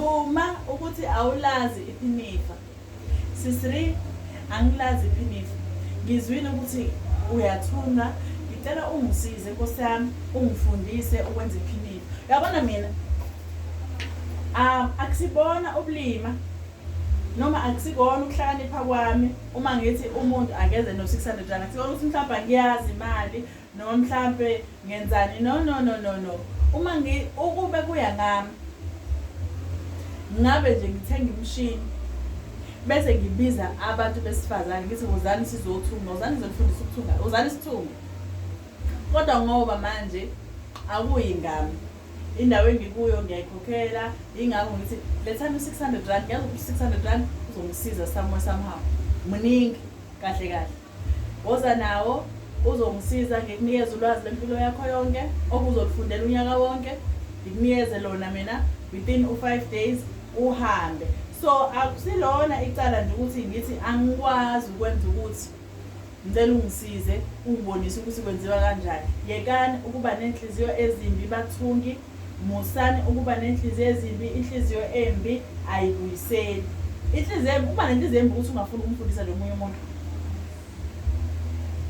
Ngivuma ukuthi awulazi iphinifa. Sisiri angilazi iphinifa. Ngizwile ukuthi uyathunga. Ngicela ungisize Nkosi yami, ungifundise ukwenza iphinifa. Uyabona mina akusibona ubulima noma akusikona ukuhlakanipha kwami uma ngithi umuntu akeze no 600 rand. Akusibona ukuthi mhlawumbe ngiyazi imali noma mhlawumbe ngenzani. No. Uma ukube kuya ngami ngabe nje ngithenga imshini bese ngibiza abantu besifazane ngithi uzani sizothunga, uzani sizofundisa ukuthunga, uzani sithunga. Kodwa ngoba manje akuyingami indawo engikuyo ngiyayikhokhela, ingakho ngithi lethani 600 rand. Ngiyazi ukuthi 600 rand uzongisiza somehow. Mningi kahle. Woza nawo uzongisiza ngikunikeza ulwazi lempilo yakho yonke okuzolifundela unyaka wonke. Ngikunikeze lona mina within 5 days uhambe. So akusilona icala nje ukuthi ngithi angikwazi ukwenza ukuthi ngicela ungisize ungibonise ukuthi kwenziwa kanjani. Yekani ukuba nenhliziyo ezimbi bathungi, musani ukuba nenhliziyo ezimbi. Inhliziyo embi ayibuyiseli. Inhliziyo embi, uba nenhliziyo embi ukuthi ungafuni ukumfundisa lomunye umuntu,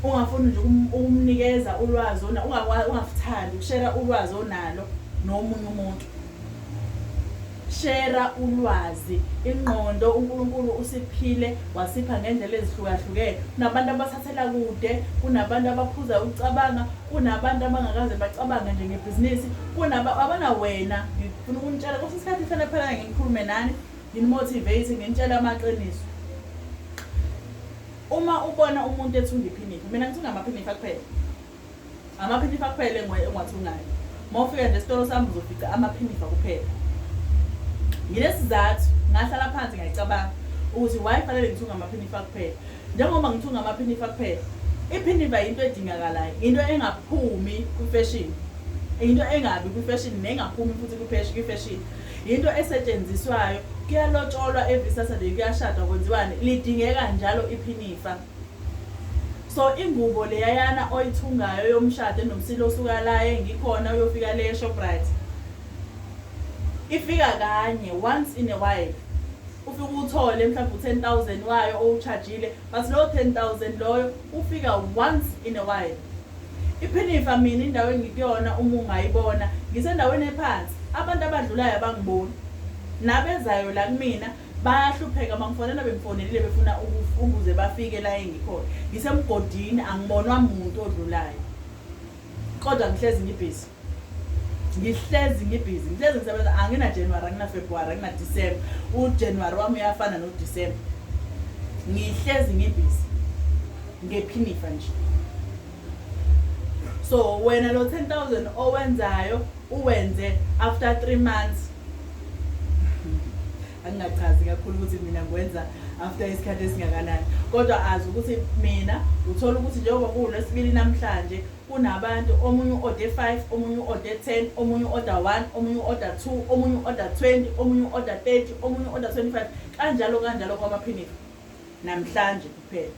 ungafuni nje ukumnikeza ulwazi ungafuthandi ukushare ulwazi onalo nomunye umuntu. Share ulwazi. Ingqondo uNkulunkulu usiphile wasipha ngendlela ezihlukahlukene. Kunabantu abathathela kude, kunabantu abaphuza ukucabanga, kunabantu abangakaze bacabanga nje ngebhizinisi, abana wena. Ngifuna ukunitshela ukuthi isikhathi phela ngikhulume nani, ngimotivate, nginitshela amaqiniso. Uma ubona umuntu ethunga iphinifa, mina ngithunga amaphinifa kuphela. Amaphinifa kuphela engiwathungayo. Mawufika nje esitolo sami uzofica amaphinifa kuphela. Nginesizathu ngahlala phansi ngayicabanga ukuthi why fanele ngithunga amaphinifa kuphela. Njengoba ngithunga amaphinifa kuphela, iphinifa into edingakalayo, into engaphumi kwifashion, into engabi kwifashion nengaphumi futhi kwifashion, into esetshenziswayo. Kuyalotsholwa every Saturday, kuyashadwa kwenziwane, lidingeka njalo iphinifa. So ingubo leyana oyithungayo yomshado enomsilo osuka la engikhona uyofika le Shoprite, ifika kanye once in a while. Ufika uthole mhlawumbe 10,000 wayo owuchargeile, but lo 10,000 loyo ufika once in a while. Iphinifa mina indawo engikuyona uma ungayibona ngisendaweni ephansi, abantu abadlulayo abangiboni, nabezayo la kumina bayahlupheka mangifonela bemfonelile befuna ukuze bafike la engikhona. Ngisemgodini angibonwa umuntu odlulayo, kodwa ngihlezi ngibhizi. Ngihlezi ngisebenza, angina January, angina February, angina December. UJanuary wami uyafana noDecember. Ngihlezi ngibhizi ngephinifa nje. So wena lo 10,000 owenzayo uwenze after 3 months. Angingachazi kakhulu ukuthi mina ngwenza after isikhathi esingakanani, kodwa azi ukuthi mina uthola ukuthi njengoba kuLwesibili namhlanje kunabantu omunye order 5, omunye order 10, omunye order 1, omunye order 2, omunye order 20, omunye order 30, omunye order 25, kanjalo kwamaphinifa namhlanje kuphela.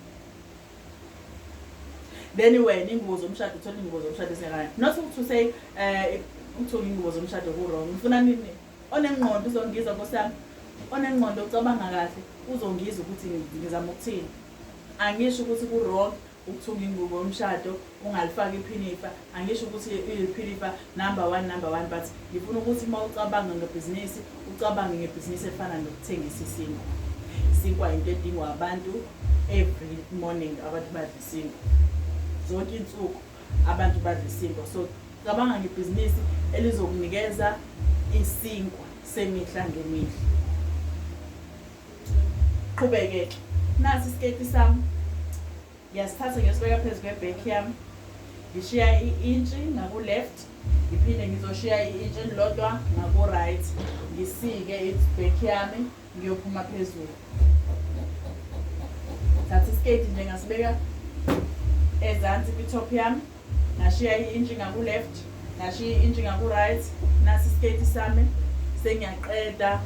Then wena ingubo zomshado uthola ingubo zomshado esingakanani. Not to say uthola ingubo zomshado ku wrong. Ngifuna nini onengqondo uzongizwa Nkosi yami, onengqondo ucabanga kahle uzongizwa ukuthi ngizama ukuthini. Angisho ukuthi ku wrong ukuthunga ingubo yomshado ungalifaka iphinifa, angisho ukuthi iphinifa number 1, but ngifuna ukuthi mawucabanga ngebhizinisi ucabange ngebhizinisi efana nokuthengisa isinkwa. Isinkwa into edingwa abantu every morning, abantu badla isinkwa zonke insuku, abantu badla isinkwa. So cabanga ngebhizinisi elizokunikeza isinkwa semihla ngemihla. Qhubeke nasi isiketi sami, ngiyasithatha ngiyosibeka phezu kwebheki yami, ngishiya i-inch ngaku left, ngiphinde ngizoshiya i-inch elilodwa ngaku right, ngisike ibheki yami ngiyophuma phezulu. Thatha isiketi nje ngasibeka ezansi kwitop yami, ngashiya i-inch ngaku left, ngashiya i-inch ngaku right. Nasi isiketi sami sengiyaqeda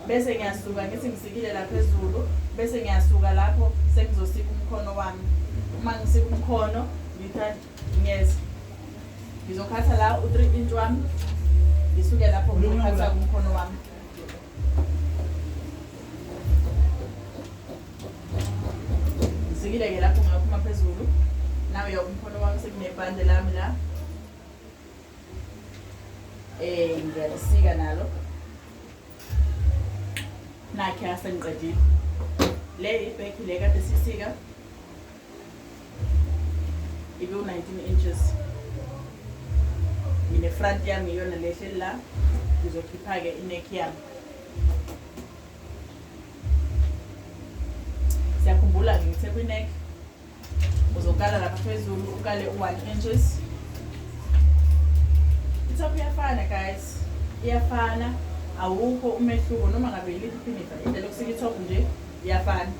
bese ngiyasuka ngithi ngisikile la phezulu, bese ngiyasuka lapho sengizosika umkhono wami. Uma ngisika umkhono ngizokhatha la u3 inch wami, ngisuke lapho ngiphatha umkhono wami. Ngisikile ke lapho ngaphuma phezulu. Nawe yo umkhono wami sekunebhande lami la. Ngiyalisika nalo. Nakhe asengiqedile. Le ibheki le kade sisika. Ibe 19 inches. Ngine front yami iyona lehle la. Ngizokhipha ke ineck yami. Siyakhumbula ngithe kwineck uzokala lapha phezulu ukale 1 inches. Itop iyafana guys. Iyafana. Awukho umehluko noma ngabe yiliphi phinifa. Indlela yokusika itop nje iyafana.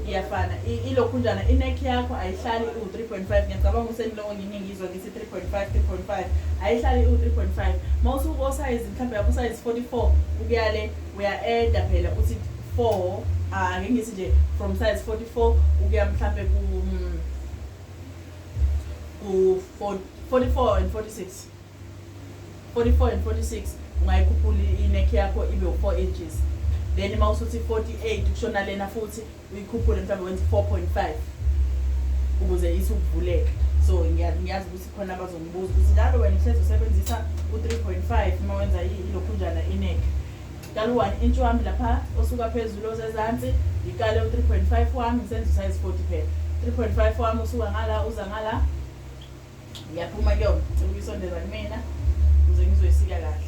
Iyafana. Ilokhunjana ineck yakho ayihlali u3.5 ngiyacabanga usenilongo ngingizwa ngithi 3.5 ayihlali u3.5 mawusuko size mhlawumbe yabo size 44 ukuyale uya-add phela uthi 4 ngeke ngithi nje from size 44 ukuya mhlawumbe ku 44 and 46 44 and 46 ungayikhuphula ineck yakho ibe u4 inches. Then mawusuthi 48 kushona lena futhi uyikhuphule mhlawumbe wenze 4.5 ukuze isukuvuleka. So ngiyazi ukuthi khona abazongibuza ukuthi njalo wena uhlezi usebenzisa u3.5 uma wenza ilokhunjana ineck. Kala 1 inch wami lapha osuka phezulu osezansi ikale u3.5 wami ngisenza size 40 phela. 3.5 wami usuka ngala uza ngala. Ngiyaphuma ke ukuyisondeza kumina ukuze ngizoyisika kahle.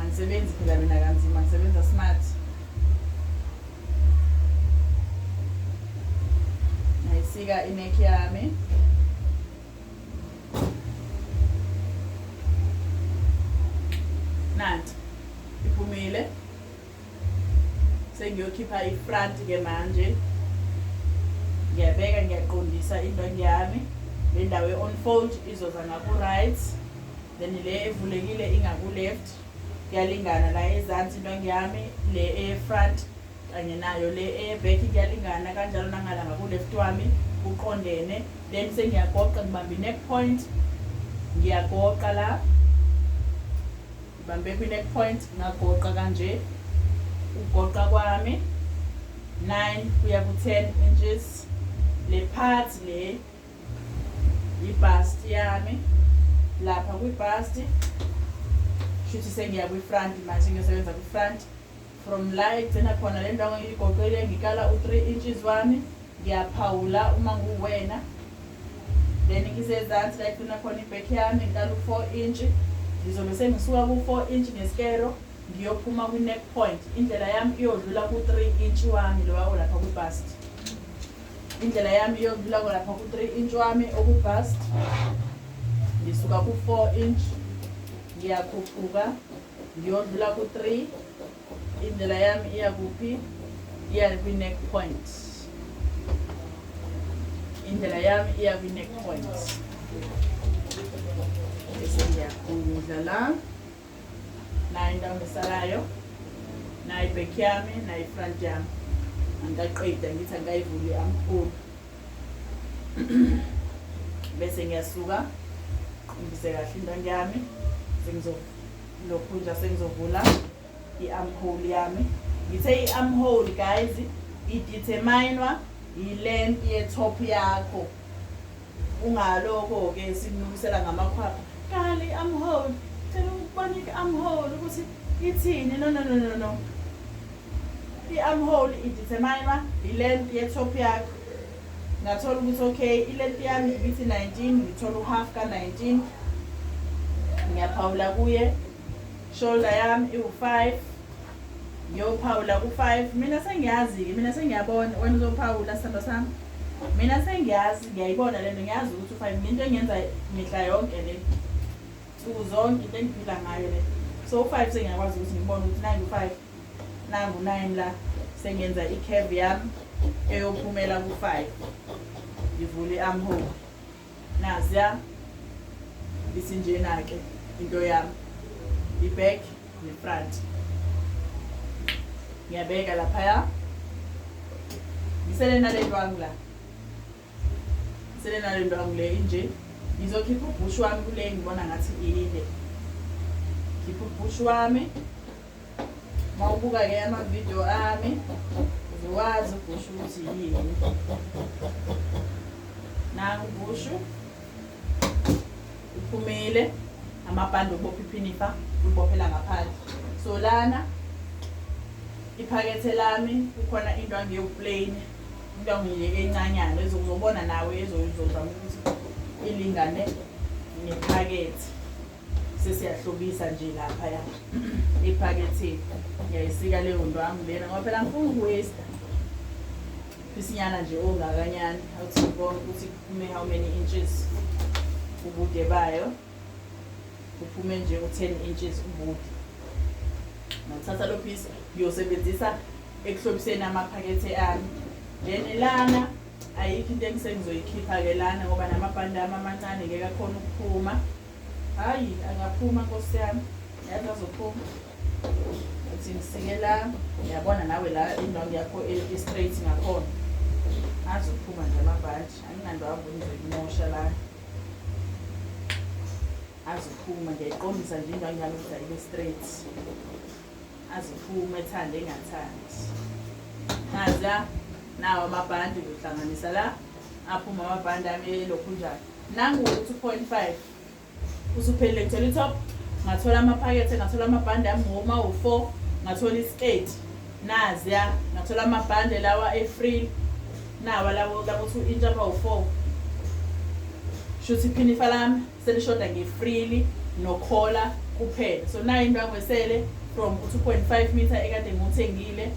Angisebenzi phela mina kanzima ngisebenza smart. Nayisika ineck yami. Nanti iphumile. Sengiyokhipha ifront ke manje. Ngiyabeka ngiyaqondisa indwangu yami. Le ndawo e-unfold izoza ngaku right. Then le evulekile ingaku left. Kuyalingana la ezansi indwangu yami le e-front kanye nayo le e-back kuyalingana kanjalo nangala ngaku left wami uqondene. Then sengiyagoqa ngibambe neck point. Ngiyagoqa la. Ngibambe ku neck point ngagoqa kanje. Ugoqa kwami 9 kuya ku 10 inches. Le part le ibust yami lapha kwi-bust shuthi sengiya kwi-front manje ngiyosebenza kwi-front from la egcina khona le ndawo ngiyigoqele ngikala u3 inches wami ngiyaphawula uma nguwena. Then ngisezansi la egcina khona iback yami ngikala u4 inch ngizobe sengisuka ku4 inch ngesikero ngiyophuma kwi-neck point. Indlela yami iyodlula ku3 inch wami lo wawo lapha kwi-bust. Indlela yami iyodlula lapha ku3 inch wami okubust. Ngisuka ku4 inch ngiyakhuphuka ngiyodlula ku3. Indlela yami iya kuphi? Iya kwi-neck point. Indlela yami iya kwi-neck point. Bese ngiyakhuza la. Na indawo ngisalayo. Na iback yami na ifront yami. Angaqeda ngithi angayivuli amkhulu. Bese ngiyasuka ngibise kahle indwangu yami sengizokhunja sengizovula i-armhole yami. Ngithe i-armhole guys ideterminewa i-length ye-top yakho. Ungaloko ke sikunukisela ngamakhwapha. Kali i-armhole cela ukubona i-armhole ukuthi ithini. No. I-armhole ideterminewa i-length ye-top yakho. Ngathola ukuthi okay i-length yami ibithi 19 ngithola u-half ka-19 ngiyaphawula kuye. Shoulder yami iwu5 ngiyophawula ku5. Mina sengiyabona wena uzophawula sithando sami. Mina sengiyazi ngiyayibona lento ngiyazi ukuthi u5 into engenza mihla yonke le nsuku zonke into engiphila ngayo le. So u5 sengiyakwazi ukuthi ngibone ukuthi nangu 5 nangu 9 la sengenza i-curve yami eyophumela ku5. Ngivule i-armhole. Naziya isinjena ke into yami. I-back ne-front. Ngiyabeka lapha ya. Ngisele nalento wangu la. Ngisele nalento wangu le inje. Ngizokhipha ubhushi wami kule ngibona ngathi iyinde. ngikhiphe ubhushi wami. Mawubuka-ke amavidiyo ami uzokwazi ubhushi ukuthi yini. Nangu ubhushu uphumile, amabhande obopha iphinifa ubophela ngaphandle. So lana iphakethe lami kukhona into angiyoplain, into encanyana ezokuzobona nawe ezozama ukuthi ilingane nephakethe. Sesiyahlobisa nje lapha ya iphaketheni. Ngiyayisika leyo ndwangu lena ngoba phela ngifuna ukuwaste isinyana nje ongakanyana. Awuthi ngibone ukuthi kuphume how many inches ubude bayo. Kuphume nje u10 inches ubude. Ngithatha lo piece ngiyosebenzisa ekuhlobiseni amaphakethe ami. Then lana ayikho into engisengizoyikhipha ke lana ngoba namabhande ami amancane ngeke akhona ukuphuma. Hayi angaphuma Nkosi yami, yazi azophuma. Uthi ngisike la, uyabona nawe la indwangu yakho straight ngakhona. Azophuma nje amabhaji, anginando avunze kumosha la. Azophuma ngiyayiqondisa nje indwangu yami ukuthi ayibe straight. Azophuma ethande engathandi. Naza nawo amabhande ngihlanganisa la, aphuma amabhande ami elokhu njalo. Nangu 2.5 usuphelele ngithola itop, ngathola amaphakethe, ngathola amabhande ami ngoma u4, ngathola iskate. Naziya ngathola amabhande lawa e-free, nawa labo 2 inch apha u4. Shuthi iphinifa lami selishoda nge-freely nokhola kuphela. So nayo indwangu esele from 2.5 meter ekade ngithengile.